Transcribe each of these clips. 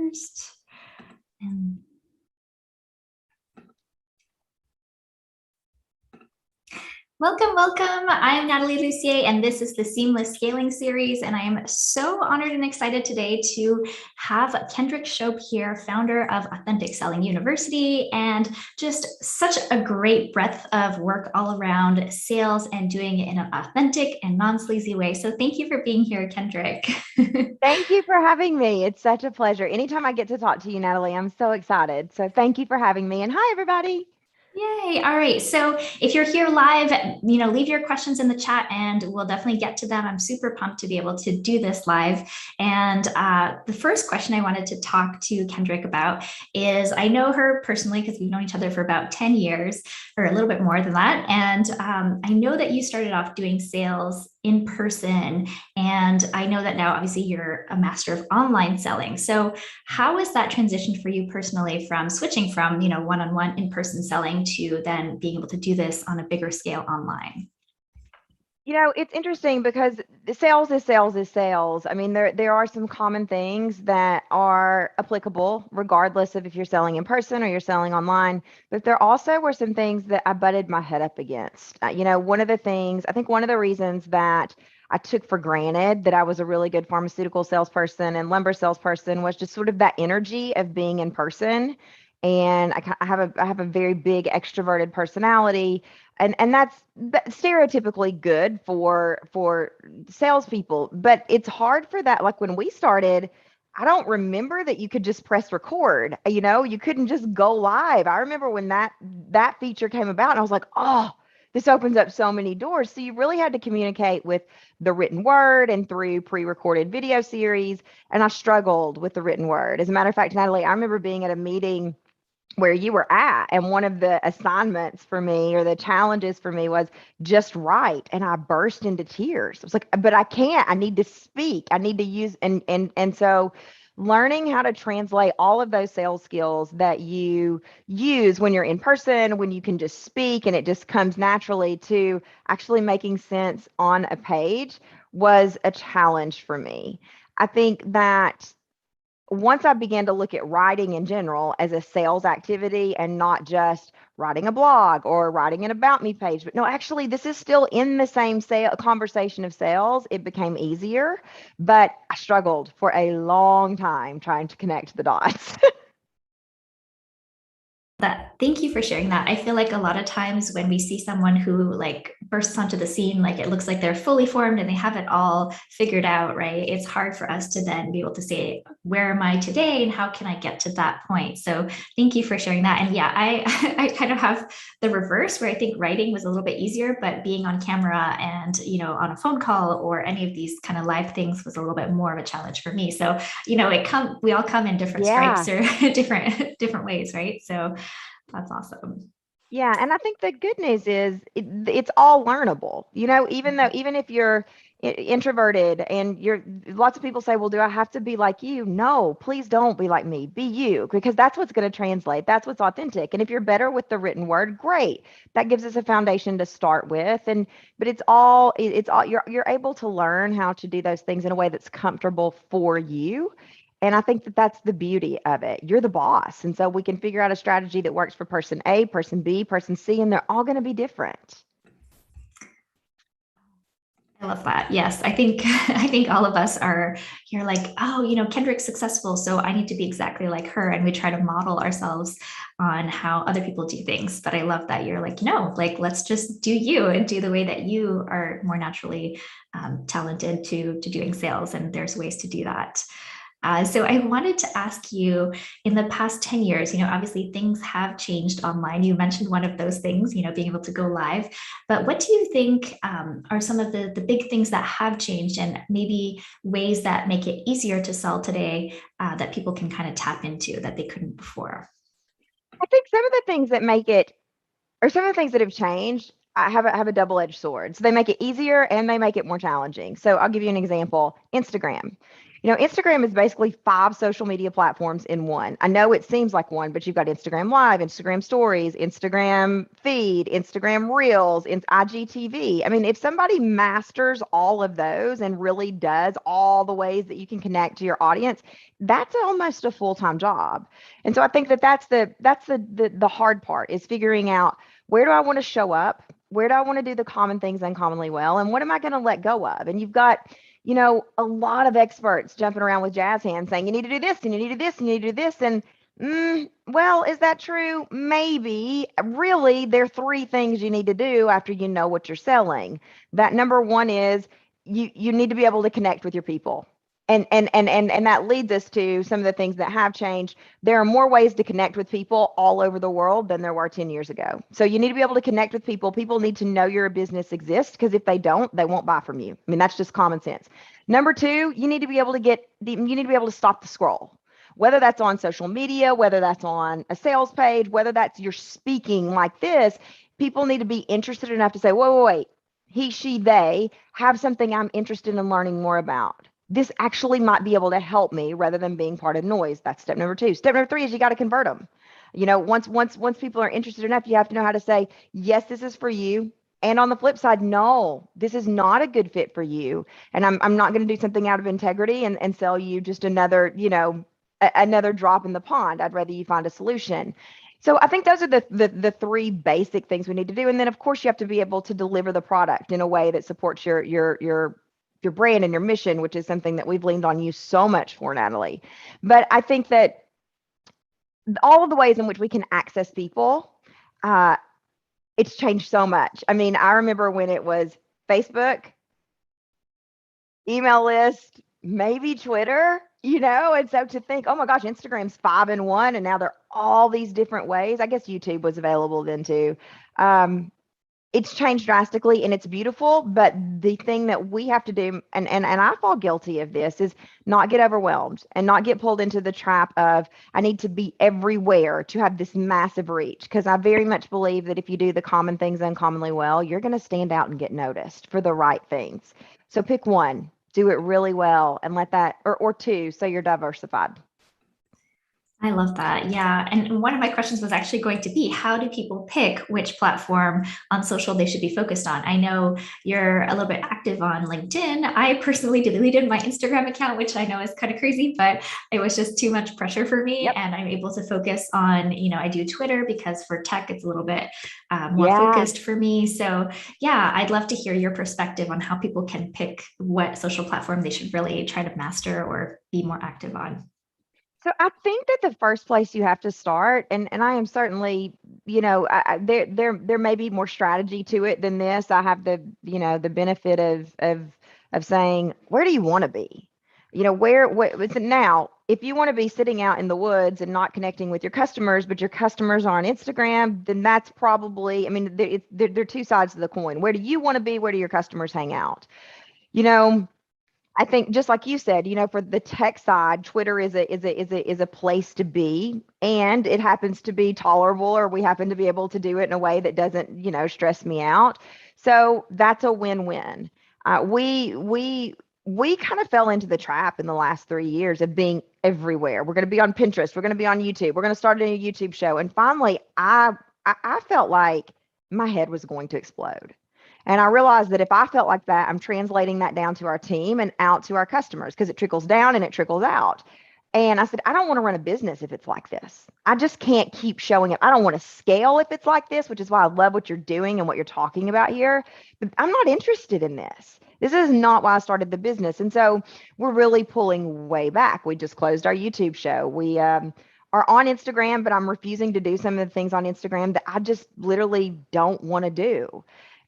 first. And welcome, welcome. I'm Natalie Lucier, and this is the Seamless Scaling series. And I am so honored and excited today to have Kendrick Shope here, founder of Authentic Selling University, and just such a great breadth of work all around sales and doing it in an authentic and non-sleazy way. So thank you for being here, Kendrick. Thank you for having me. It's such a pleasure. Anytime I get to talk to you, Natalie, I'm so excited. So thank you for having me. And hi, everybody. Yay. All right. So if you're here live, leave your questions in the chat and we'll definitely get to them. I'm super pumped to be able to do this live. And the first question I wanted to talk to Kendrick about is, I know her personally because we've known each other for about 10 years or a little bit more than that. And I know that you started off doing sales in person. And I know that now, obviously, you're a master of online selling. So how is that transition for you personally from switching from, one-on-one in-person selling to then being able to do this on a bigger scale online? It's interesting because sales is sales is sales. I mean, there are some common things that are applicable regardless of if you're selling in person or you're selling online. But there also were some things that I butted my head up against. One of the things, I think one of the reasons that I took for granted that I was a really good pharmaceutical salesperson and lumber salesperson was just sort of that energy of being in person. And I have a very big extroverted personality, and that's stereotypically good for salespeople, but it's hard for that. Like when we started, I don't remember that you could just press record. You couldn't just go live. I remember when that feature came about, and I was like, oh, this opens up so many doors. So you really had to communicate with the written word and through pre-recorded video series. And I struggled with the written word. As a matter of fact, Natalie, I remember being at a meeting where you were at, and one of the assignments for me or the challenges for me was just write, and I burst into tears. I was like, but I can't. I need to speak. I need to use and so learning how to translate all of those sales skills that you use when you're in person, when you can just speak and it just comes naturally, to actually making sense on a page, was a challenge for me. I think that once I began to look at writing in general as a sales activity and not just writing a blog or writing an about me page, but no, actually, this is still in the same conversation of sales, it became easier. But I struggled for a long time trying to connect the dots. Thank you for sharing that. I feel like a lot of times when we see someone who like bursts onto the scene, like it looks like they're fully formed and they have it all figured out, right? It's hard for us to then be able to say, where am I today and how can I get to that point? So thank you for sharing that. And yeah, I kind of have the reverse, where I think writing was a little bit easier, but being on camera and, on a phone call or any of these kind of live things was a little bit more of a challenge for me. So, we all come in different Yeah. stripes or different ways, right? So that's awesome. Yeah, and I think the good news is it's all learnable. Even if you're introverted and lots of people say, "Well, do I have to be like you?" No, please don't be like me. Be you, because that's what's going to translate. That's what's authentic. And if you're better with the written word, great. That gives us a foundation to start with. But it's all you're able to learn how to do those things in a way that's comfortable for you. And I think that that's the beauty of it. You're the boss. And so we can figure out a strategy that works for person A, person B, person C, and they're all going to be different. I love that. Yes, I think I think all of us are here like, oh, Kendrick's successful, so I need to be exactly like her. And we try to model ourselves on how other people do things. But I love that you're like, no, like let's just do you and do the way that you are more naturally talented to doing sales. And there's ways to do that. So I wanted to ask you, in the past 10 years, obviously things have changed online. You mentioned one of those things, being able to go live. But what do you think are some of the big things that have changed, and maybe ways that make it easier to sell today that people can kind of tap into that they couldn't before? I think some of the things that make it, or some of the things that have changed, I have a double-edged sword. So they make it easier and they make it more challenging. So I'll give you an example. Instagram. Instagram is basically 5 social media platforms in one. I know it seems like one, but you've got Instagram Live, Instagram Stories, Instagram Feed, Instagram Reels, IGTV. I mean, if somebody masters all of those and really does all the ways that you can connect to your audience, that's almost a full-time job. And so I think that that's the hard part, is figuring out, where do I want to show up? Where do I want to do the common things uncommonly well? And what am I going to let go of? And you've got a lot of experts jumping around with jazz hands saying, you need to do this, and you need to do this, and you need to do this. And well, is that true? Maybe. Really, there are 3 things you need to do after you know what you're selling. That number one is, you need to be able to connect with your people. And that leads us to some of the things that have changed. There are more ways to connect with people all over the world than there were 10 years ago. So you need to be able to connect with people. People need to know your business exists, because if they don't, they won't buy from you. I mean, that's just common sense. Number 2, you need to be able to stop the scroll. Whether that's on social media, whether that's on a sales page, whether that's you're speaking like this, people need to be interested enough to say, wait, he, she, they have something I'm interested in learning more about. This actually might be able to help me, rather than being part of noise. That's step number 2. Step number 3 is you got to convert them. Once people are interested enough, you have to know how to say, yes, this is for you. And on the flip side, no, this is not a good fit for you. And I'm not going to do something out of integrity and sell you just another, another drop in the pond. I'd rather you find a solution. So I think those are the 3 basic things we need to do. And then of course you have to be able to deliver the product in a way that supports your brand and your mission, which is something that we've leaned on you so much for, Natalie. But I think that all of the ways in which we can access people, it's changed so much. I mean, I remember when it was Facebook, email list, maybe Twitter, and so to think, oh my gosh, Instagram's 5 in 1, and now there are all these different ways. I guess YouTube was available then too. It's changed drastically, and it's beautiful. But the thing that we have to do, and I fall guilty of this, is not get overwhelmed and not get pulled into the trap of, I need to be everywhere to have this massive reach. Because I very much believe that if you do the common things uncommonly well, you're going to stand out and get noticed for the right things. So pick one, do it really well, and let that, or 2, so you're diversified. I love that. Yeah. And one of my questions was actually going to be, how do people pick which platform on social they should be focused on? I know you're a little bit active on LinkedIn. I personally deleted my Instagram account, which I know is kind of crazy, but it was just too much pressure for me. Yep. And I'm able to focus on, I do Twitter because for tech, it's a little bit more Yeah. focused for me. So yeah, I'd love to hear your perspective on how people can pick what social platform they should really try to master or be more active on. So I think that the first place you have to start, and I am certainly, there may be more strategy to it than this. I have the benefit of saying, where do you want to be? Now, if you want to be sitting out in the woods and not connecting with your customers, but your customers are on Instagram, then that's probably, I mean, they're 2 sides of the coin. Where do you want to be? Where do your customers hang out? I think, just like you said, for the tech side, Twitter is a place to be, and it happens to be tolerable, or we happen to be able to do it in a way that doesn't, stress me out. So that's a win-win. We kind of fell into the trap in the last 3 years of being everywhere. We're going to be on Pinterest. We're going to be on YouTube. We're going to start a new YouTube show. And finally, I felt like my head was going to explode. And I realized that if I felt like that, I'm translating that down to our team and out to our customers, because it trickles down and it trickles out. And I said, I don't want to run a business if it's like this. I just can't keep showing up. I don't want to scale if it's like this, which is why I love what you're doing and what you're talking about here. But I'm not interested in this. This is not why I started the business. And so we're really pulling way back. We just closed our YouTube show. We are on Instagram, but I'm refusing to do some of the things on Instagram that I just literally don't want to do.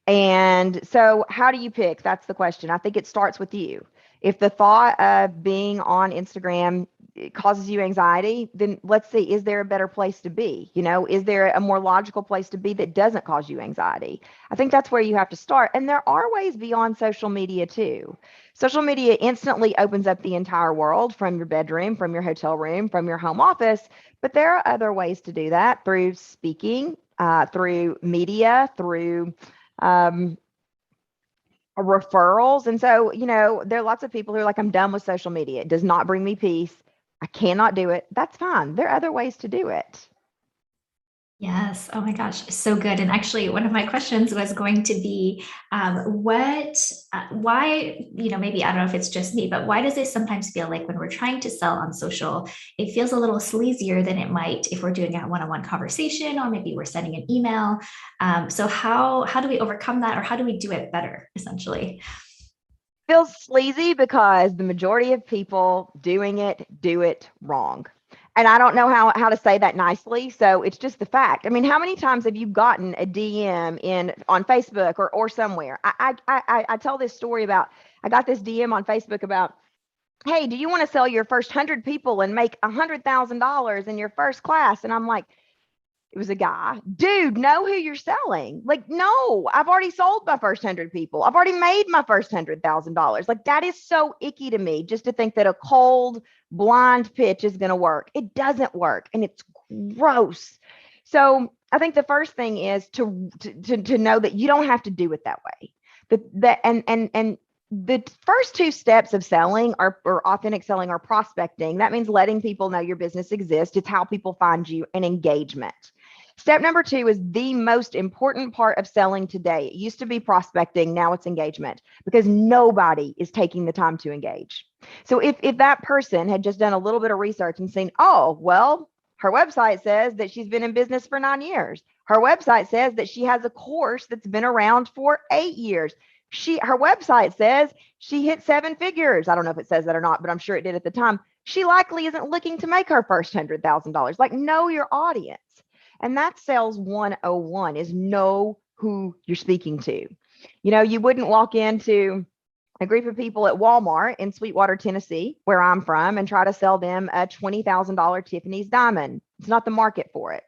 And so how do you pick? That's the question. I think it starts with you. If the thought of being on Instagram causes you anxiety, then let's see, is there a better place to be? Is there a more logical place to be that doesn't cause you anxiety? I think that's where you have to start. And there are ways beyond social media too. Social media instantly opens up the entire world, from your bedroom, from your hotel room, from your home office. But there are other ways to do that, through speaking, through media, through referrals. And so, there are lots of people who are like, I'm done with social media. It does not bring me peace. I cannot do it. That's fine. There are other ways to do it. Yes. Oh my gosh, so good. And actually, one of my questions was going to be, why, maybe I don't know if it's just me, but why does it sometimes feel like when we're trying to sell on social, it feels a little sleazier than it might if we're doing a one-on-one conversation, or maybe we're sending an email. So how do we overcome that, or how do we do it better, essentially? Feels sleazy because the majority of people doing it do it wrong. And I don't know how to say that nicely. So it's just the fact. I mean, how many times have you gotten a DM in on Facebook or somewhere? I tell this story about, I got this DM on Facebook about, hey, do you want to sell your first 100 people and make $100,000 in your first class? And I'm like, it was a guy. Dude, know who you're selling. Like, no, I've already sold my first 100 people. I've already made my first $100,000. Like, that is so icky to me, just to think that a cold, blind pitch is going to work. It doesn't work, and it's gross. So I think the first thing is to know that you don't have to do it that way. And the first two steps of selling or authentic selling are prospecting. That means letting people know your business exists. It's how people find you, and engagement. Step number two is the most important part of selling today. It used to be prospecting, now it's engagement, because nobody is taking the time to engage. So if that person had just done a little bit of research and seen, oh, well, her website says that she's been in business for 9 years. Her website says that she has a course that's been around for 8 years. Her website says she hit 7 figures. I don't know if it says that or not, but I'm sure it did at the time. She likely isn't looking to make her first $100,000. Like, know your audience. And that's sales 101, is know who you're speaking to. You wouldn't walk into a group of people at Walmart in Sweetwater, Tennessee, where I'm from, and try to sell them a $20,000 Tiffany's diamond. It's not the market for it.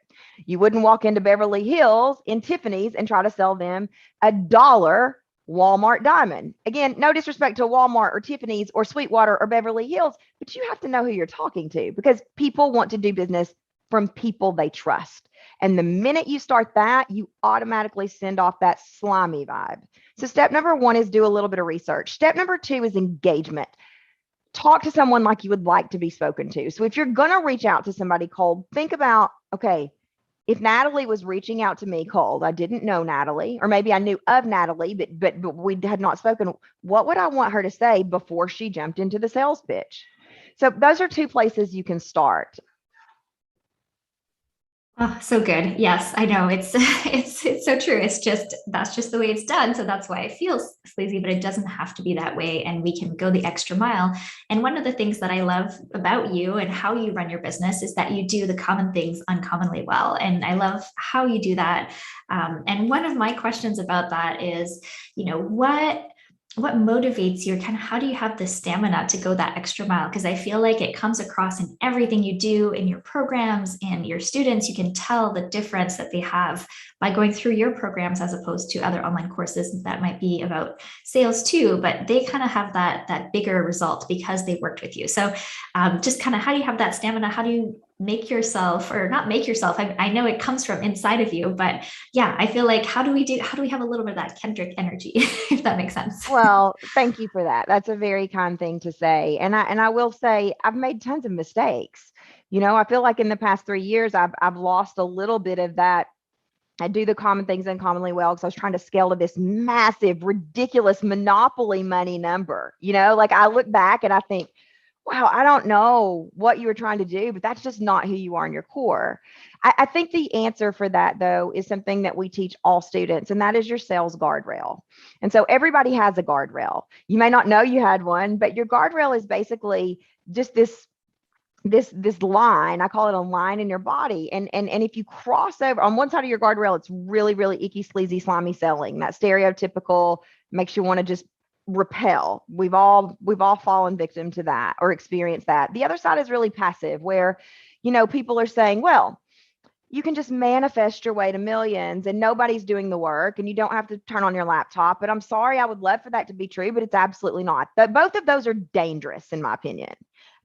You wouldn't walk into Beverly Hills in Tiffany's and try to sell them a dollar Walmart diamond. Again, no disrespect to Walmart or Tiffany's or Sweetwater or Beverly Hills, but you have to know who you're talking to, because people want to do business from people they trust. And the minute you start that, you automatically send off that slimy vibe. So step number one is do a little bit of research. Step number two is engagement. Talk to someone like you would like to be spoken to. So if you're going to reach out to somebody cold, think about, okay, if Natalie was reaching out to me cold, I didn't know Natalie, or maybe I knew of Natalie, but we had not spoken. What would I want her to say before she jumped into the sales pitch? So those are two places you can start. Oh, so good. Yes, I know. It's it's so true. That's just the way it's done. So that's why it feels sleazy, but it doesn't have to be that way. And we can go the extra mile. And one of the things that I love about you and how you run your business is that you do the common things uncommonly well. And I love how you do that. And one of my questions about that is, what motivates you, or kind of how do you have the stamina to go that extra mile? Because I feel like it comes across in everything you do in your programs and your students. You can tell the difference that they have by going through your programs as opposed to other online courses that might be about sales too, but they kind of have that bigger result because they worked with you. So just kind of how do you have that stamina? How do you make yourself, or not make yourself, I know it comes from inside of you, but yeah, I feel like how do we have a little bit of that Kendrick energy, if that makes sense? Well, thank you for that. That's a very kind thing to say. And I will say I've made tons of mistakes. I feel like in the past 3 years I've lost a little bit of that. I do the common things uncommonly well because I was trying to scale to this massive, ridiculous monopoly money number. Like, I look back and I think, wow, I don't know what you were trying to do, but that's just not who you are in your core. I think the answer for that, though, is something that we teach all students, and that is your sales guardrail. And so everybody has a guardrail. You may not know you had one, but your guardrail is basically just this line. I call it a line in your body. And if you cross over on one side of your guardrail, it's really, really icky, sleazy, slimy selling. That stereotypical makes you want to just repel. We've all fallen victim to that or experienced that. The other side is really passive, where people are saying, well, you can just manifest your way to millions and nobody's doing the work and you don't have to turn on your laptop. But I'm sorry, I would love for that to be true, but it's absolutely not. Both of those are dangerous, in my opinion.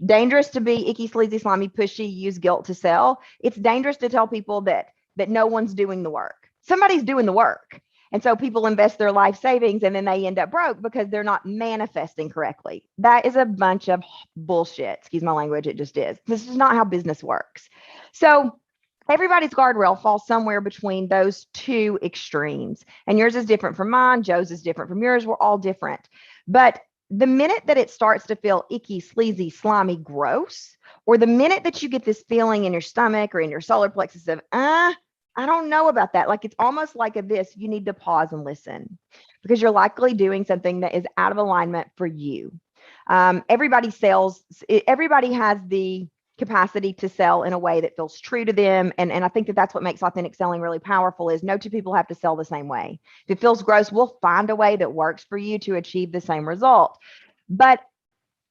Dangerous to be icky, sleazy, slimy, pushy, use guilt to sell. It's dangerous to tell people that no one's doing the work. Somebody's doing the work. And so people invest their life savings and then they end up broke because they're not manifesting correctly. That is a bunch of bullshit. Excuse my language. It just is. This is not how business works. So everybody's guardrail falls somewhere between those two extremes. And yours is different from mine. Joe's is different from yours. We're all different. But the minute that it starts to feel icky, sleazy, slimy, gross, or the minute that you get this feeling in your stomach or in your solar plexus of, I don't know about that. Like it's almost like this, you need to pause and listen because you're likely doing something that is out of alignment for you. Everybody sells, everybody has the capacity to sell in a way that feels true to them. And I think that that's what makes authentic selling really powerful is no two people have to sell the same way. If it feels gross, we'll find a way that works for you to achieve the same result. But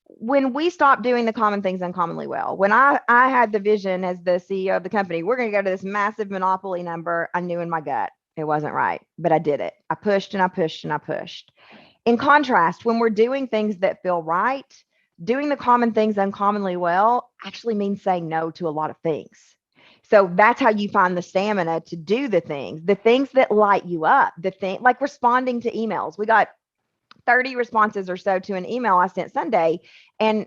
when we stopped doing the common things uncommonly well, when I had the vision as the CEO of the company, we're going to go to this massive monopoly number, I knew in my gut it wasn't right, but I did it. I pushed and I pushed and I pushed. In contrast, when we're doing things that feel right, doing the common things uncommonly well actually means saying no to a lot of things. So that's how you find the stamina to do the things that light you up, the thing like responding to emails. We got 30 responses or so to an email I sent Sunday. And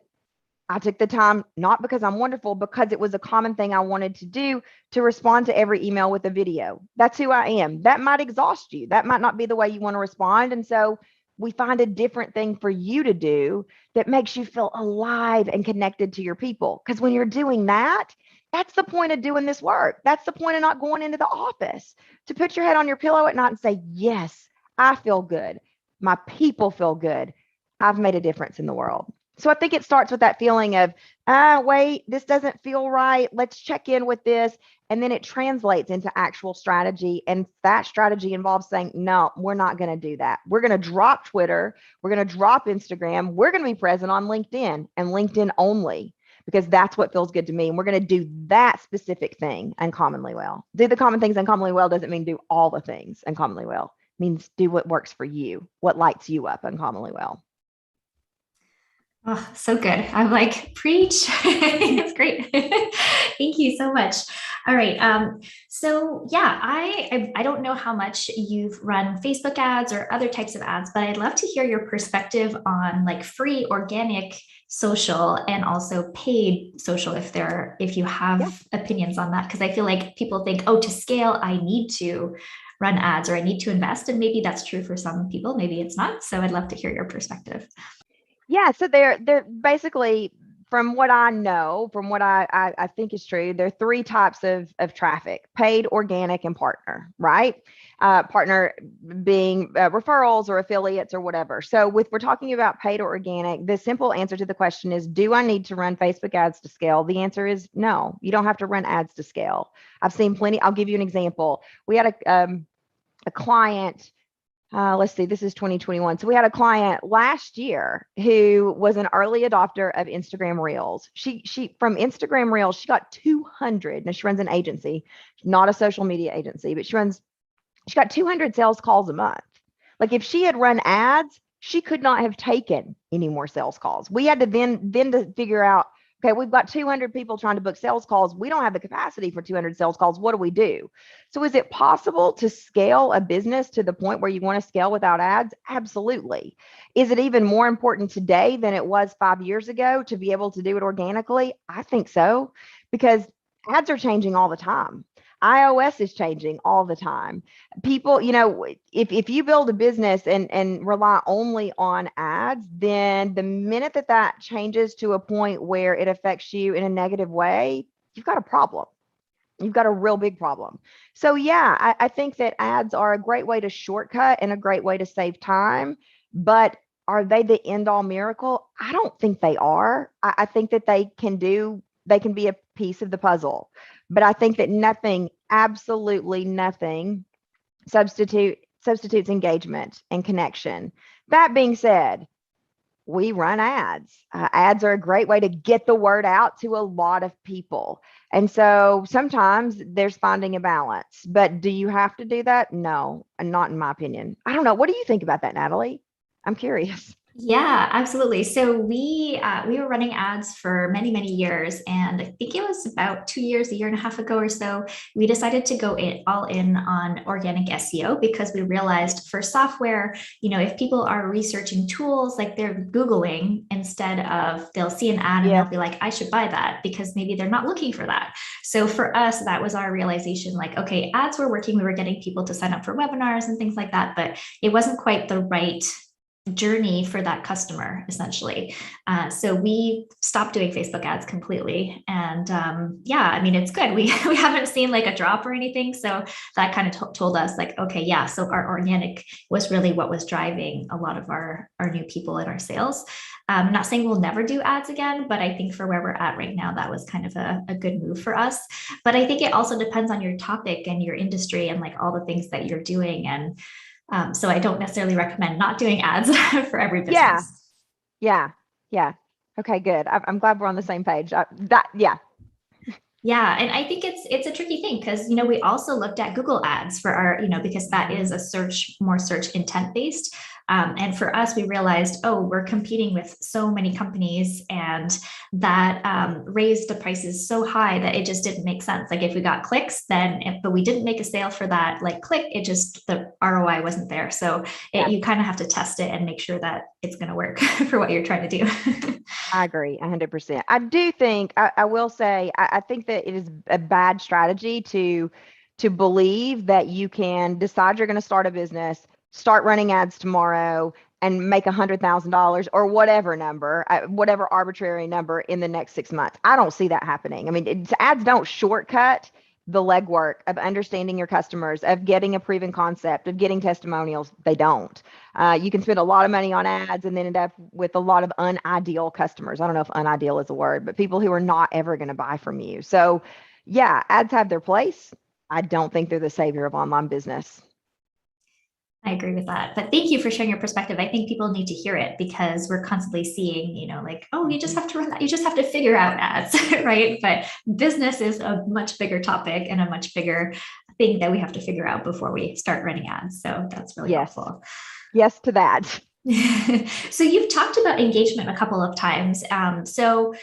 I took the time, not because I'm wonderful, because it was a common thing I wanted to do to respond to every email with a video. That's who I am. That might exhaust you. That might not be the way you want to respond. And so we find a different thing for you to do that makes you feel alive and connected to your people. Because when you're doing that, that's the point of doing this work. That's the point of not going into the office, to put your head on your pillow at night and say, yes, I feel good. My people feel good. I've made a difference in the world. So I think it starts with that feeling of, wait, this doesn't feel right. Let's check in with this. And then it translates into actual strategy. And that strategy involves saying, no, we're not going to do that. We're going to drop Twitter. We're going to drop Instagram. We're going to be present on LinkedIn and LinkedIn only, because that's what feels good to me. And we're going to do that specific thing uncommonly well. Do the common things uncommonly well doesn't mean do all the things uncommonly well. It means do what works for you, what lights you up uncommonly well. Oh, so good. I'm like, preach. It's great. Thank you so much. All right. So yeah, I don't know how much you've run Facebook ads or other types of ads, but I'd love to hear your perspective on like free organic social and also paid social if you Yeah. have opinions on that. Because I feel like people think, oh, to scale, I need to run ads or I need to invest. And maybe that's true for some people, maybe it's not. So I'd love to hear your perspective. Yeah, so they're basically, from what I know, from what I think is true, there are three types of traffic: paid, organic, and partner, right? Partner being referrals or affiliates or whatever. So we're talking about paid or organic, the simple answer to the question is, do I need to run Facebook ads to scale? The answer is no, you don't have to run ads to scale. I've seen plenty. I'll give you an example. We had a client, let's see, this is 2021. So we had a client last year who was an early adopter of Instagram Reels. She from Instagram Reels, she got 200. Now she runs an agency, not a social media agency, but she got 200 sales calls a month. Like if she had run ads, she could not have taken any more sales calls. We had to then to figure out, okay, we've got 200 people trying to book sales calls. We don't have the capacity for 200 sales calls. What do we do? So is it possible to scale a business to the point where you want to scale without ads? Absolutely. Is it even more important today than it was 5 years ago to be able to do it organically? I think so, because ads are changing all the time. iOS is changing all the time. People, if you build a business and rely only on ads, then the minute that changes to a point where it affects you in a negative way, you've got a problem. You've got a real big problem. So yeah, I think that ads are a great way to shortcut and a great way to save time, but are they the end all miracle? I don't think they are. I think that they can be a piece of the puzzle, but I think that nothing, absolutely nothing, substitutes engagement and connection. That being said, we run ads. Ads are a great way to get the word out to a lot of people. And so sometimes there's finding a balance, but do you have to do that? No, and not in my opinion. I don't know. What do you think about that, Natalie? I'm curious. Yeah, absolutely. So we were running ads for many years, and I think it was about 2 years, a year and a half ago or so, we decided to go all in on organic SEO because we realized for software, if people are researching tools, like they're Googling instead of they'll see an ad and they'll Yes. be like, I should buy that because maybe they're not looking for that. So for us, that was our realization, like, okay, ads were working, we were getting people to sign up for webinars and things like that, but it wasn't quite the right journey for that customer essentially. So we stopped doing Facebook ads completely, and yeah, I mean it's good. We haven't seen like a drop or anything, so that kind of told us like, okay, yeah, so our organic was really what was driving a lot of our new people and our sales. I'm not saying we'll never do ads again, but I think for where we're at right now, that was kind of a good move for us. But I think it also depends on your topic and your industry and like all the things that you're doing. And so I don't necessarily recommend not doing ads for every Yeah. business. Yeah. Yeah. Okay, good. I'm glad we're on the same page. Yeah. Yeah, and I think it's a tricky thing because we also looked at Google Ads for our because that is a more search intent based. And for us, we realized, oh, we're competing with so many companies, and that raised the prices so high that it just didn't make sense. Like if we got clicks, but we didn't make a sale for that like click, it just the ROI wasn't there. So Yeah. you kind of have to test it and make sure that it's going to work for what you're trying to do. I agree 100%. I do think I will say I think that it is a bad strategy to believe that you can decide you're going to start a business, start running ads tomorrow, and make $100,000 or whatever number, whatever arbitrary number in the next 6 months. I don't see that happening. I mean, ads don't shortcut the legwork of understanding your customers, of getting a proven concept, of getting testimonials. They don't. You can spend a lot of money on ads and then end up with a lot of unideal customers. I don't know if unideal is a word, but people who are not ever going to buy from you. So, yeah, ads have their place. I don't think they're the savior of online business. I agree with that. But thank you for sharing your perspective. I think people need to hear it because we're constantly seeing, like, oh, you just Mhm. have to run that. You just have to figure out ads, right? But business is a much bigger topic and a much bigger thing that we have to figure out before we start running ads. So that's really Yes. helpful. Yes to that. So you've talked about engagement a couple of times. So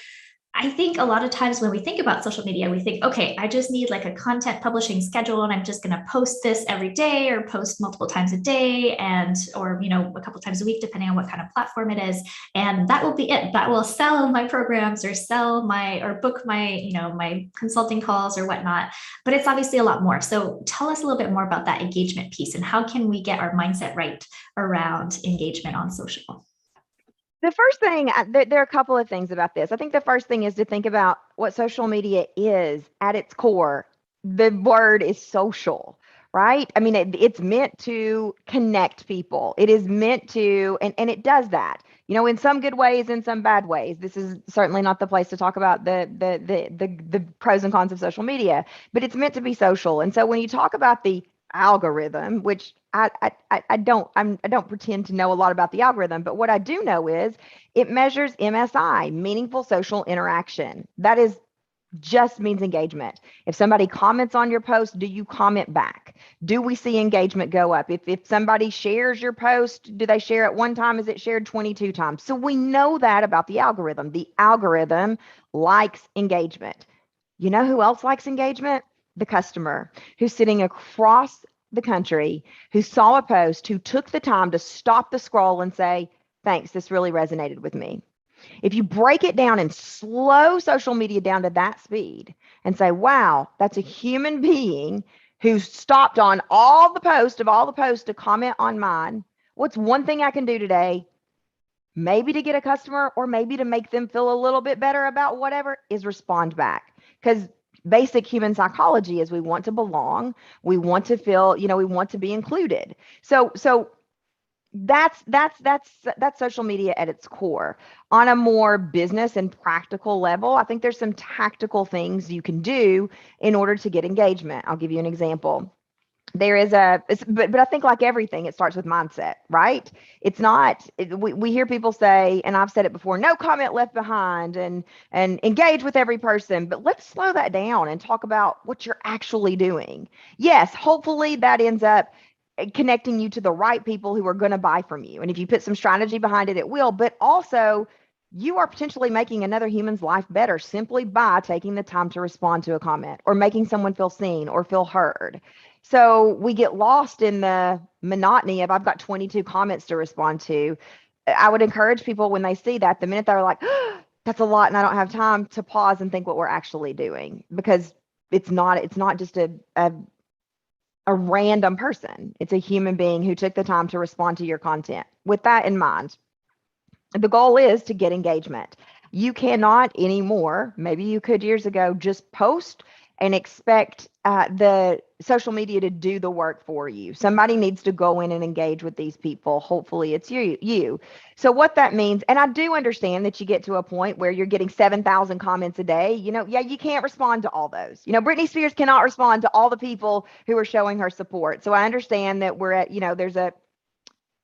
I think a lot of times when we think about social media, we think, okay, I just need like a content publishing schedule and I'm just going to post this every day or post multiple times a day or, a couple times a week, depending on what kind of platform it is. And that will be it. That will sell my programs or or book my, my consulting calls or whatnot. But it's obviously a lot more. So tell us a little bit more about that engagement piece and how can we get our mindset right around engagement on social? The first thing, there are a couple of things about this. I think the first thing is to think about what social media is at its core. The word is social, right? I mean, it's meant to connect people. It is meant to, and it does that, in some good ways, in some bad ways. This is certainly not the place to talk about the pros and cons of social media, but it's meant to be social. And so when you talk about the algorithm, which I don't pretend to know a lot about the algorithm, but what I do know is it measures MSI, meaningful social interaction. That is just means engagement. If somebody comments on your post, do you comment back? Do we see engagement go up? If somebody shares your post, do they share it one time? Is it shared 22 times? So we know that about the algorithm. The algorithm likes engagement. You know who else likes engagement? The customer who's sitting across the country, who saw a post, who took the time to stop the scroll and say, thanks, this really resonated with me. If you break it down and slow social media down to that speed and say, wow, that's a human being who stopped on all the posts of all the posts to comment on mine. What's one thing I can do today? Maybe to get a customer or maybe to make them feel a little bit better about whatever is respond back. Because basic human psychology is we want to belong, we want to feel, we want to be included. So that's social media at its core. On a more business and practical level, I think there's some tactical things you can do in order to get engagement. I'll give you an example. But I think like everything, it starts with mindset, right? It's not, we hear people say, and I've said it before, no comment left behind, and engage with every person. But let's slow that down and talk about what you're actually doing. Yes, hopefully that ends up connecting you to the right people who are going to buy from you. And if you put some strategy behind it, it will. But also, you are potentially making another human's life better simply by taking the time to respond to a comment or making someone feel seen or feel heard. So we get lost in the monotony of I've got 22 comments to respond to. I would encourage people when they see that, the minute they're like, oh, that's a lot and I don't have time, to pause and think what we're actually doing, because it's not just a random person. It's a human being who took the time to respond to your content. With that in mind, the goal is to get engagement. You cannot anymore, maybe you could years ago, just post and expect the social media to do the work for you. Somebody needs to go in and engage with these people. Hopefully it's you. So what that means, and I do understand that you get to a point where you're getting 7,000 comments a day. Yeah, you can't respond to all those. Britney Spears cannot respond to all the people who are showing her support. So I understand that we're at,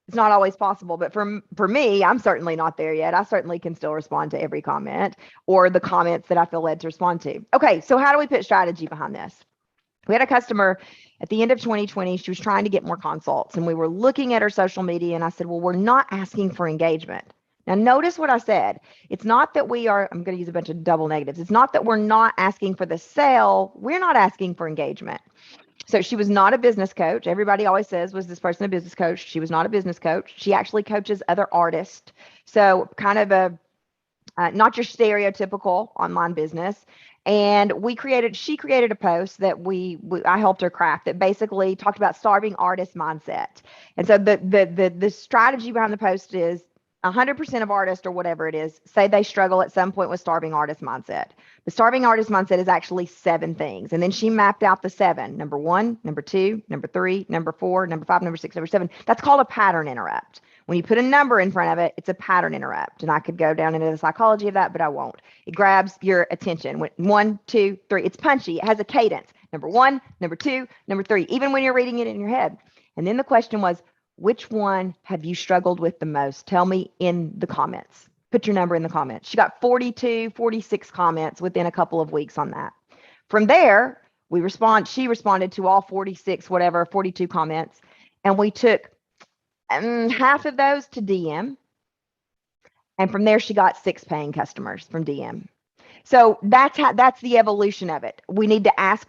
it's not always possible, but for me, I'm certainly not there yet. I certainly can still respond to every comment or the comments that I feel led to respond to. Okay, so how do we put strategy behind this? We had a customer at the end of 2020. She was trying to get more consults, and we were looking at her social media, and I said, well, we're not asking for engagement. Now, notice what I said. It's not that I'm going to use a bunch of double negatives. It's not that we're not asking for the sale. We're not asking for engagement. So she was not a business coach. Everybody always says, was this person a business coach? She was not a business coach. She actually coaches other artists. So kind of not your stereotypical online business. And she created a post that I helped her craft that basically talked about starving artist mindset. And so the strategy behind the post is 100% of artists, or whatever it is, say they struggle at some point with starving artist mindset. The starving artist mindset is actually 7 things. And then she mapped out the 7, number 1, number 2, number 3, number 4, number 5, number 6, number 7. That's called a pattern interrupt. When you put a number in front of it, it's a pattern interrupt. And I could go down into the psychology of that, but I won't. It grabs your attention. 1, 2, 3. It's punchy. It has a cadence. Number 1, number 2, number 3, even when you're reading it in your head. And then the question was, which one have you struggled with the most? Tell me in the comments. Put your number in the comments. She got 42, 46 comments within a couple of weeks on that. From there, she responded to all 46, 42 comments. And we took half of those to DM. And from there, she got 6 paying customers from DM. So that's the evolution of it. We need to ask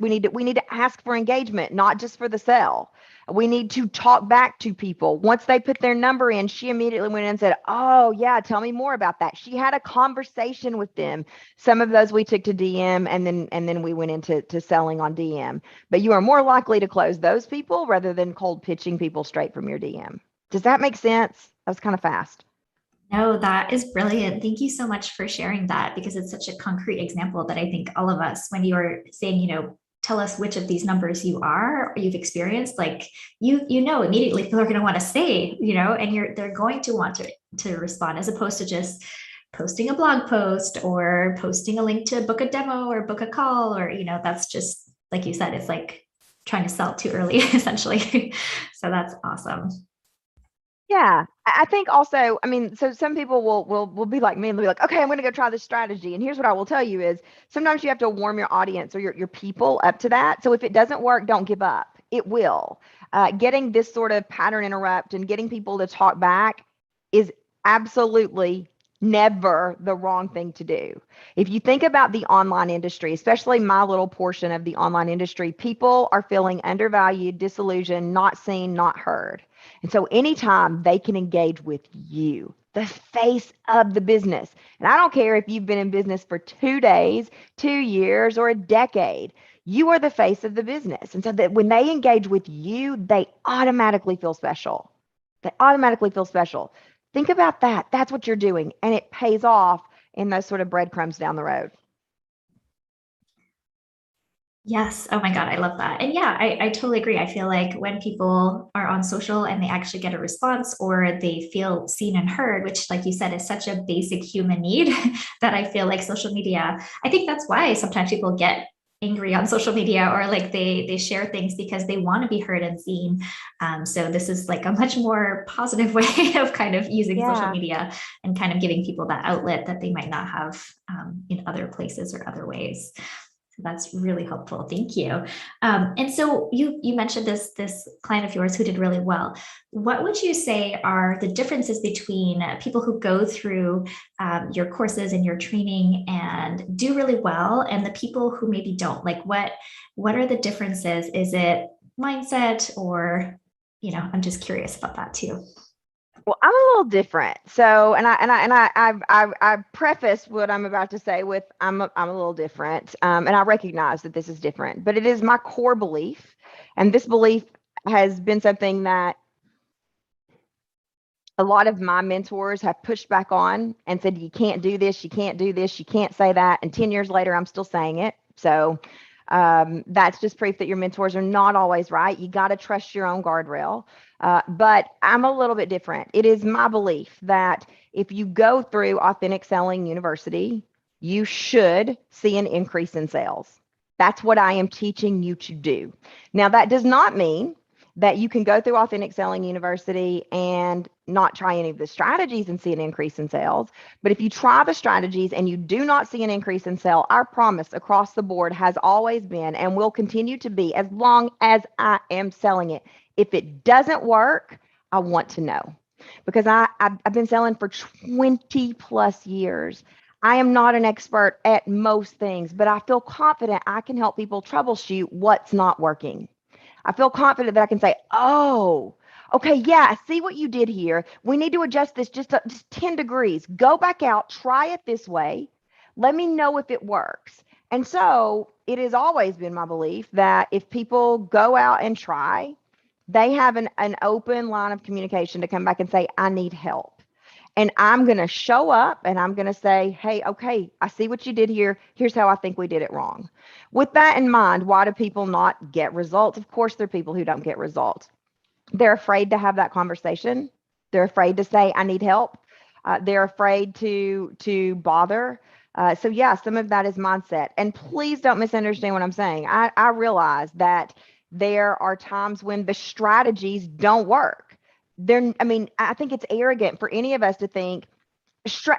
for engagement, not just for the sale. We need to talk back to people. Once they put their number in, she immediately went in and said, oh yeah, tell me more about that. She had a conversation with them. Some of those we took to DM, and then we went into selling on DM. But you are more likely to close those people rather than cold pitching people straight from your DM. Does that make sense? That was kind of fast. No, that is brilliant. Thank you so much for sharing that, because it's such a concrete example that I think all of us, when you are saying, tell us which of these numbers you've experienced, like immediately people are going to want to say, and they're going to want to respond, as opposed to just posting a blog post or posting a link to book a demo or book a call, or that's just, like you said, it's like trying to sell too early essentially. So that's awesome. Yeah, I think also, so some people will be like me and they'll be like, okay, I'm going to go try this strategy. And here's what I will tell you is sometimes you have to warm your audience or your people up to that. So if it doesn't work, don't give up. It will. Getting this sort of pattern interrupt and getting people to talk back is absolutely never the wrong thing to do. If you think about the online industry, especially my little portion of the online industry, people are feeling undervalued, disillusioned, not seen, not heard. And so anytime they can engage with you, the face of the business, and I don't care if you've been in business for 2 days, 2 years, or a decade, you are the face of the business. And so that when they engage with you, they automatically feel special. They automatically feel special. Think about that. That's what you're doing. And it pays off in those sort of breadcrumbs down the road. Yes. Oh my God. I love that. And yeah, I totally agree. I feel like when people are on social and they actually get a response or they feel seen and heard, which, like you said, is such a basic human need that I feel like social media, I think that's why sometimes people get angry on social media, or like they share things because they want to be heard and seen. So this is like a much more positive way of kind of using social media and kind of giving people that outlet that they might not have in other places or other ways. So that's really helpful. Thank you. And so you mentioned this client of yours who did really well. What would you say are the differences between people who go through your courses and your training and do really well, and the people who maybe don't? Like, what are the differences? Is it mindset, or I'm just curious about that too. Well, I'm a little different. So, I preface what I'm about to say with I'm a little different, and I recognize that this is different, but it is my core belief, and this belief has been something that a lot of my mentors have pushed back on and said, you can't do this, you can't do this, you can't say that. And 10 years later, I'm still saying it. So that's just proof that your mentors are not always right. You got to trust your own guardrail. But I'm a little bit different. It is my belief that if you go through Authentic Selling University, you should see an increase in sales. That's what I am teaching you to do. Now, that does not mean that you can go through Authentic Selling University and not try any of the strategies and see an increase in sales. But if you try the strategies and you do not see an increase in sale, our promise across the board has always been and will continue to be as long as I am selling it. If it doesn't work, I want to know, because I've been selling for 20 plus years. I am not an expert at most things, but I feel confident I can help people troubleshoot what's not working. I feel confident that I can say, oh, okay, yeah, I see what you did here. We need to adjust this just 10 degrees. Go back out, try it this way. Let me know if it works. And so it has always been my belief that if people go out and try, they have an open line of communication to come back and say, I need help. And I'm going to show up and I'm going to say, hey, okay, I see what you did here. Here's how I think we did it wrong. With that in mind, why do people not get results? Of course, there are people who don't get results. They're afraid to have that conversation. They're afraid to say, I need help. They're afraid to bother. So yeah, some of that is mindset. And please don't misunderstand what I'm saying. I realize that there are times when the strategies don't work. I think it's arrogant for any of us to think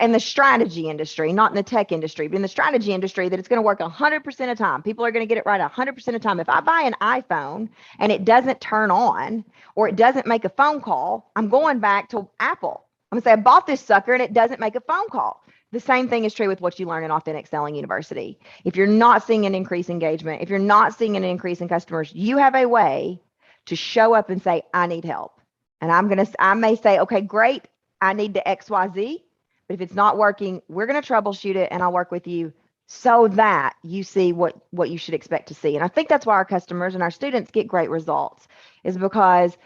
in the strategy industry, not in the tech industry, but in the strategy industry, that it's going to work 100% of the time. People are going to get it right 100% of the time. If I buy an iPhone and it doesn't turn on or it doesn't make a phone call, I'm going back to Apple. I'm going to say, I bought this sucker and it doesn't make a phone call. The same thing is true with what you learn in Authentic Selling University. If you're not seeing an increase in engagement, if you're not seeing an increase in customers, you have a way to show up and say, I need help. And I may say, okay, great, I need to XYZ, but if it's not working, we're going to troubleshoot it and I'll work with you so that you see what you should expect to see. And I think that's why our customers and our students get great results, is because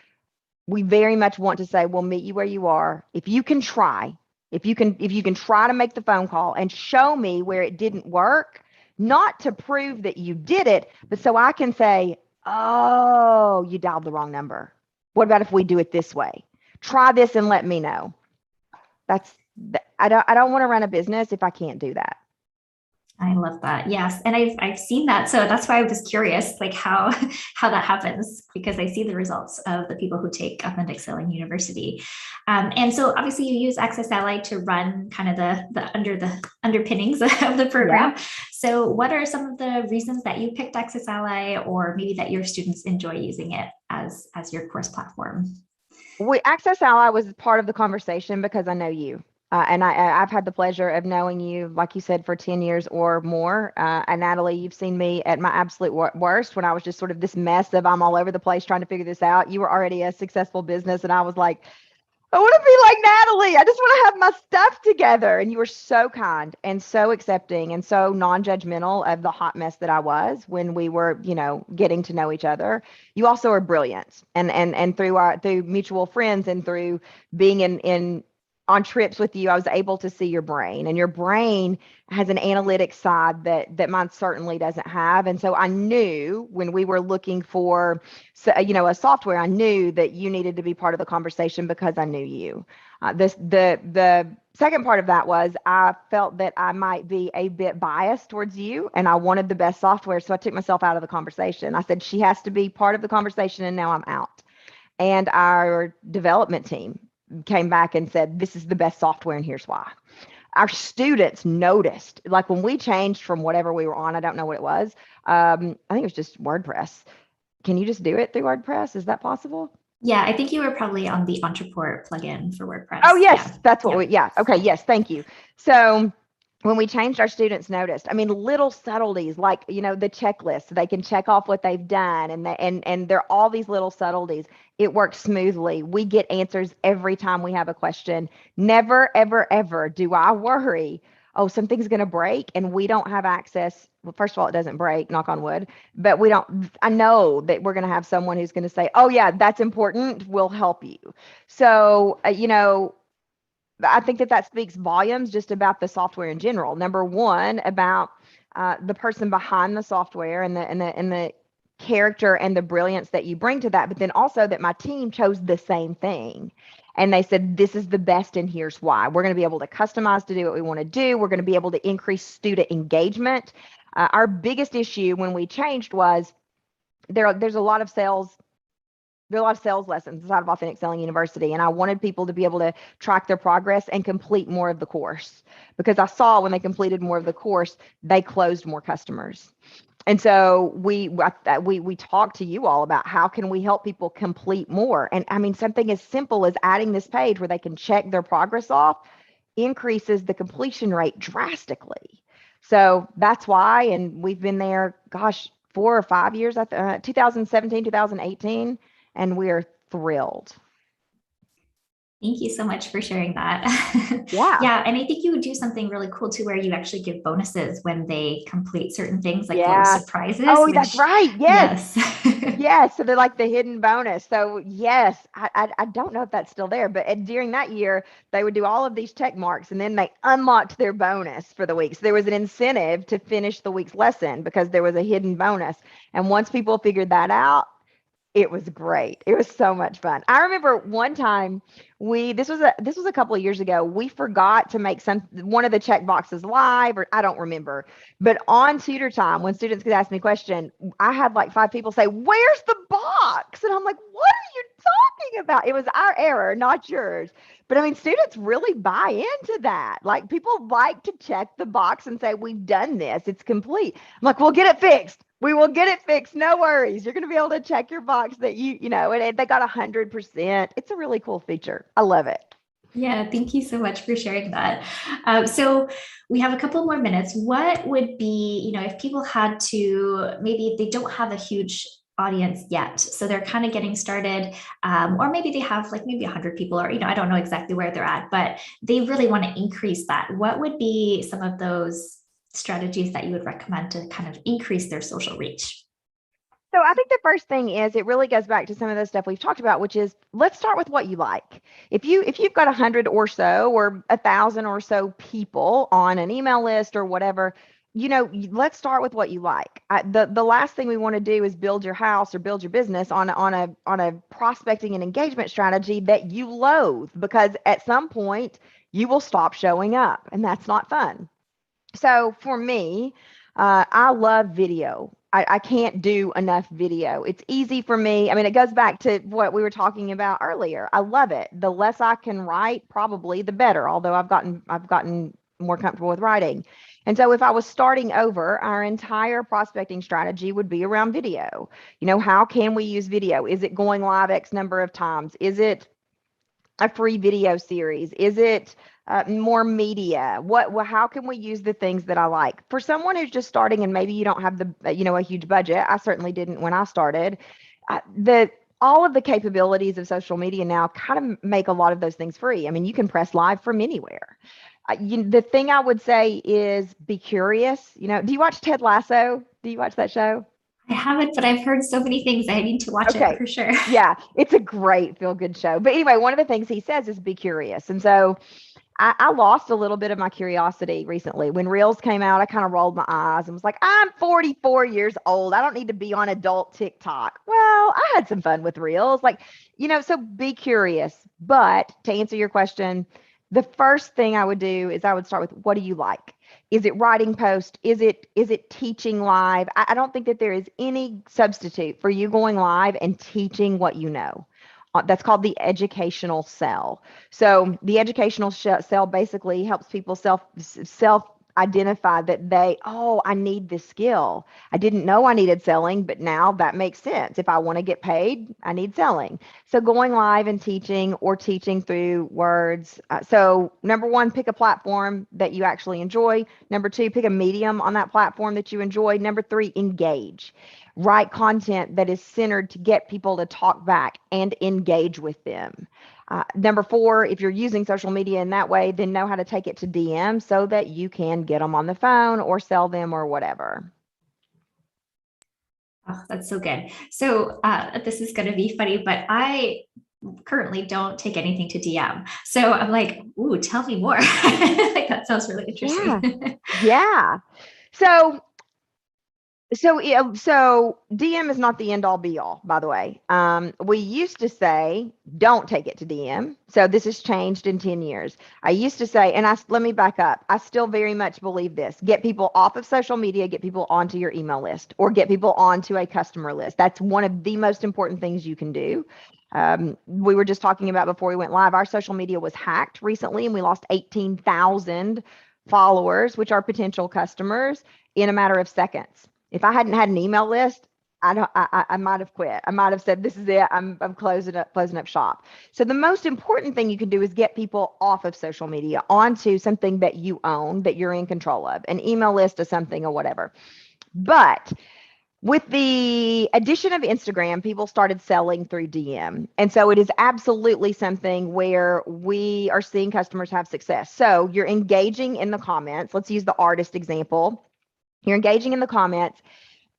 we very much want to say, we'll meet you where you are. If you can try to make the phone call and show me where it didn't work, not to prove that you did it, but so I can say, oh, you dialed the wrong number. What about if we do it this way? Try this and let me know. I don't want to run a business if I can't do that. I love that. Yes. And I've seen that. So that's why I was curious, like how that happens, because I see the results of the people who take Authentic Selling University. And so obviously you use AccessAlly to run kind of the underpinnings of the program. Yeah. So what are some of the reasons that you picked AccessAlly, or maybe that your students enjoy using it as your course platform? AccessAlly was part of the conversation because I know you. And I've had the pleasure of knowing you, like you said, for 10 years or more. And Natalie, you've seen me at my absolute worst, when I was just sort of this mess of I'm all over the place trying to figure this out. You were already a successful business. And I was like, I want to be like Natalie. I just want to have my stuff together. And you were so kind and so accepting and so non-judgmental of the hot mess that I was when we were, getting to know each other. You also are brilliant. And through mutual friends and through being on trips with you, I was able to see your brain, and your brain has an analytic side that mine certainly doesn't have. And so I knew when we were looking for, a software, I knew that you needed to be part of the conversation because I knew you. The second part of that was I felt that I might be a bit biased towards you, and I wanted the best software. So I took myself out of the conversation. I said, she has to be part of the conversation, and now I'm out. And our development team came back and said, this is the best software and here's why. Our students noticed, like when we changed from whatever we were on, I don't know what it was. I think it was just WordPress. Can you just do it through WordPress? Is that possible? Yeah, I think you were probably on the Entreport plugin for Oh, WordPress. Yeah. yes, that's what Yep. yeah. Okay, yes, thank you. So when we changed, our students noticed. I mean, little subtleties like, the checklist, they can check off what they've done, and there are all these little subtleties. It works smoothly. We get answers every time we have a question. Never, ever, ever do I worry, oh, something's going to break and we don't have access. Well, first of all, it doesn't break, knock on wood, but we don't, I know that we're going to have someone who's going to say, oh, yeah, that's important. We'll help you. So, I think that speaks volumes just about the software in general. Number one, about the person behind the software and the character and the brilliance that you bring to that, but then also that my team chose the same thing. And they said, this is the best, and here's why. We're going to be able to customize to do what we want to do. We're going to be able to increase student engagement. Our biggest issue when we changed was there's a lot of sales. There are a lot of sales lessons inside of Authentic Selling University, and I wanted people to be able to track their progress and complete more of the course, because I saw when they completed more of the course, they closed more customers. And so we talked to you all about how can we help people complete more. And I mean, something as simple as adding this page where they can check their progress off increases the completion rate drastically. So that's why, and we've been there, gosh, 4 or 5 years, 2017, 2018, and we're thrilled. Thank you so much for sharing that. Yeah. Yeah, and I think you would do something really cool too, where you actually give bonuses when they complete certain things, like little Yeah. surprises, Oh, that's which, right. Yes. yes. Yes. So they're like the hidden bonus. So yes, I don't know if that's still there, but during that year, they would do all of these check marks and then they unlocked their bonus for the week. So there was an incentive to finish the week's lesson because there was a hidden bonus. And once people figured that out, it was great. It was so much fun. I remember one time this was a couple of years ago. We forgot to make one of the check boxes live, or I don't remember. But on tutor time, when students could ask me a question, I had like 5 people say, "Where's the box?" And I'm like, "What are you talking about?" It was our error, not yours. But I mean, students really buy into that. Like people like to check the box and say, "We've done this. It's complete." I'm like, "We'll get it fixed. We will get it fixed. No worries. You're going to be able to check your box that and they got 100%. It's a really cool feature. I love it." Yeah, thank you so much for sharing that. So we have a couple more minutes. What would be, if people had to, maybe they don't have a huge audience yet, so they're kind of getting started, or maybe they have like maybe 100 people, or, I don't know exactly where they're at, but they really want to increase that. What would be some of those strategies that you would recommend to kind of increase their social reach? So I think the first thing is it really goes back to some of the stuff we've talked about, which is let's start with what you like. If you've got 100 or so or 1,000 or so people on an email list or whatever, let's start with what you like. The last thing we want to do is build your house or build your business on a prospecting and engagement strategy that you loathe, because at some point you will stop showing up, and that's not fun. So for me, I love video. I can't do enough video. It's easy for me. I mean, it goes back to what we were talking about earlier. I love it. The less I can write, probably the better. Although I've gotten more comfortable with writing. And so if I was starting over, our entire prospecting strategy would be around video. How can we use video? Is it going live X number of times? Is it a free video series? Is it more media? How can we use the things that I like? For someone who's just starting and maybe you don't have a huge budget, I certainly didn't when I started. The All of the capabilities of social media now kind of make a lot of those things free. I mean, you can press live from anywhere. The thing I would say is be curious. Do you watch Ted Lasso? Do you watch that show? I haven't, but I've heard so many things. I need to watch it Okay. for sure. Yeah, it's a great feel good show. But anyway, one of the things he says is be curious. And so I lost a little bit of my curiosity recently. When Reels came out, I kind of rolled my eyes and was like, I'm 44 years old. I don't need to be on adult TikTok. Well, I had some fun with Reels. So be curious. But to answer your question, the first thing I would do is I would start with, what do you like? Is it writing post? Is it teaching live? I don't think that there is any substitute for you going live and teaching what you know. That's called the educational sell. So the educational sell basically helps people self identify that I need this skill. I didn't know I needed selling, but now that makes sense. If I want to get paid, I need selling. So going live and teaching, or teaching through words. So number one, pick a platform that you actually enjoy. Number two, pick a medium on that platform that you enjoy. Number three, engage. Write content that is centered to get people to talk back and engage with them. Number four, if you're using social media in that way, then know how to take it to DM so that you can get them on the phone or sell them or whatever. Oh, that's so good. So this is going to be funny, but I currently don't take anything to DM. So I'm like, ooh, tell me more. Like, that sounds really Yeah. interesting. Yeah. So so DM is not the end all be all, by the way. We used to say, don't take it to DM. So this has changed in 10 years. I used to say, and let me back up. I still very much believe this. Get people off of social media, get people onto your email list, or get people onto a customer list. That's one of the most important things you can do. We were just talking about before we went live, our social media was hacked recently, and we lost 18,000 followers, which are potential customers, in a matter of seconds. If I hadn't had an email list, I might have quit. I might have said, this is it. I'm closing up shop. So the most important thing you can do is get people off of social media onto something that you own, that you're in control of, an email list or something or whatever. But with the addition of Instagram, people started selling through DM. And so it is absolutely something where we are seeing customers have success. So you're engaging in the comments. Let's use the artist example. You're engaging in the comments.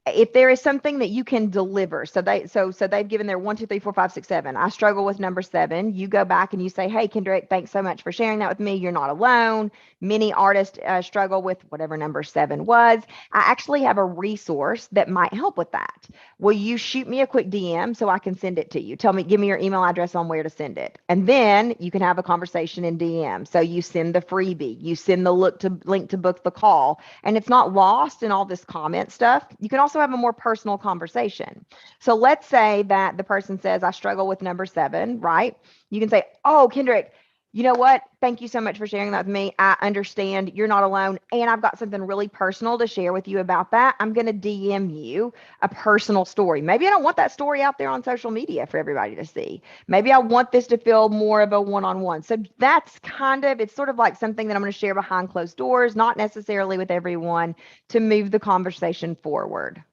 If there is something that you can deliver, so they've given their 1, 2, 3, 4, 5, 6, 7. I struggle with number 7. You go back and you say, hey, Kendrick, thanks so much for sharing that with me. You're not alone. Many artists struggle with whatever number 7 was. I actually have a resource that might help with that. Will you shoot me a quick DM so I can send it to you? Give me your email address on where to send it. And then you can have a conversation in DM. So you send the freebie, you send the link to book the call, and it's not lost in all this comment stuff. You can also have a more personal conversation. So let's say that the person says, I struggle with number 7, right? You can say, oh, Kendrick, you know what? Thank you so much for sharing that with me. I understand you're not alone. And I've got something really personal to share with you about that. I'm going to DM you a personal story. Maybe I don't want that story out there on social media for everybody to see. Maybe I want this to feel more of a one-on-one. So that's it's sort of like something that I'm going to share behind closed doors, not necessarily with everyone, to move the conversation forward.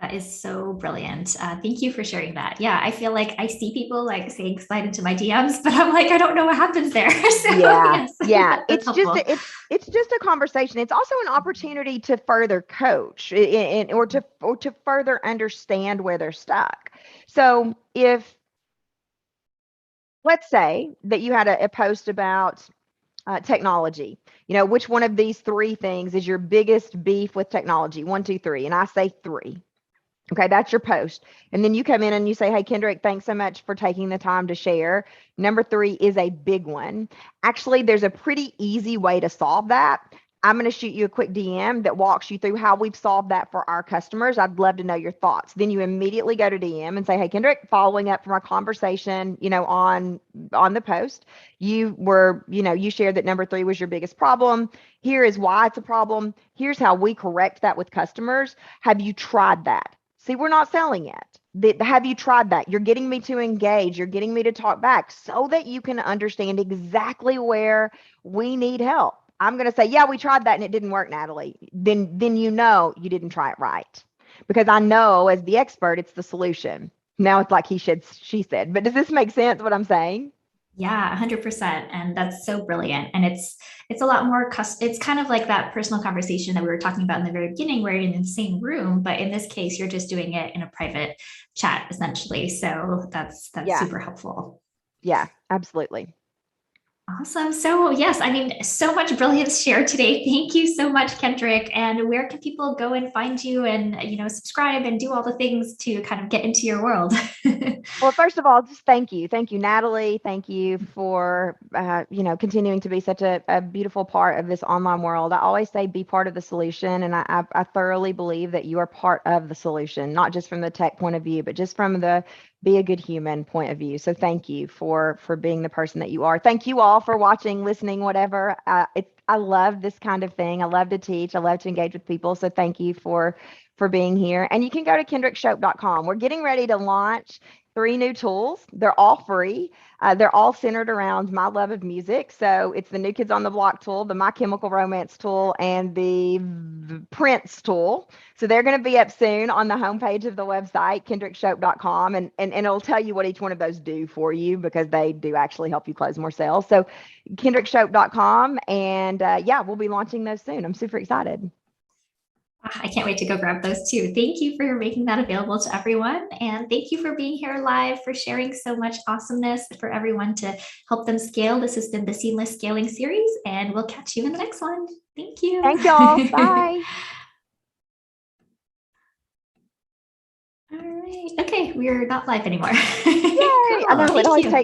That is so brilliant. Thank you for sharing that. Yeah, I feel like I see people like saying slide into my DMs, but I'm like, I don't know what happens there. So Yeah, yes, yeah. that's helpful. It's just a conversation. It's also an opportunity to further coach or to further understand where they're stuck. So if, let's say that you had a post about technology, which one of these 3 things is your biggest beef with technology? 1, 2, 3. And I say 3. Okay, that's your post. And then you come in and you say, hey, Kendrick, thanks so much for taking the time to share. Number 3 is a big one. Actually, there's a pretty easy way to solve that. I'm going to shoot you a quick DM that walks you through how we've solved that for our customers. I'd love to know your thoughts. Then you immediately go to DM and say, hey, Kendrick, following up from our conversation, on the post, you shared that number 3 was your biggest problem. Here is why it's a problem. Here's how we correct that with customers. Have you tried that? See, we're not selling yet. Have you tried that? You're getting me to engage. You're getting me to talk back so that you can understand exactly where we need help. I'm going to say, yeah, we tried that and it didn't work, Natalie. Then you didn't try it right. Because I know as the expert, it's the solution. Now it's like she said. But does this make sense what I'm saying? Yeah, 100%. And that's so brilliant. And it's a lot more it's kind of like that personal conversation that we were talking about in the very beginning, where you're in the same room, but in this case, you're just doing it in a private chat, essentially. So that's Yeah. super helpful. Yeah, absolutely. Awesome. So yes, I mean, so much brilliance shared today. Thank you so much, Kendrick. And where can people go and find you and, subscribe and do all the things to kind of get into your world? Well, first of all, just thank you. Thank you, Natalie. Thank you for, continuing to be such a beautiful part of this online world. I always say be part of the solution. And I thoroughly believe that you are part of the solution, not just from the tech point of view, but just from the be a good human point of view. So thank you for being the person that you are. Thank you all for watching, listening, whatever. I love this kind of thing. I love to teach. I love to engage with people. So thank you for being here. And you can go to kendrickshope.com. We're getting ready to launch 3 new tools. They're all free. They're all centered around my love of music. So it's the New Kids on the Block tool, the My Chemical Romance tool, and the Prince tool. So they're going to be up soon on the homepage of the website, kendrickshope.com. And it'll tell you what each one of those do for you, because they do actually help you close more sales. So kendrickshope.com. And yeah, we'll be launching those soon. I'm super excited. I can't wait to go grab those too. Thank you for making that available to everyone. And thank you for being here live, for sharing so much awesomeness for everyone to help them scale. This has been the Seamless Scaling series, and we'll catch you in the next one. Thank you. Thank y'all. Bye. All right. Okay, we're not live anymore. Yay. Cool. I know it Thank always you. takes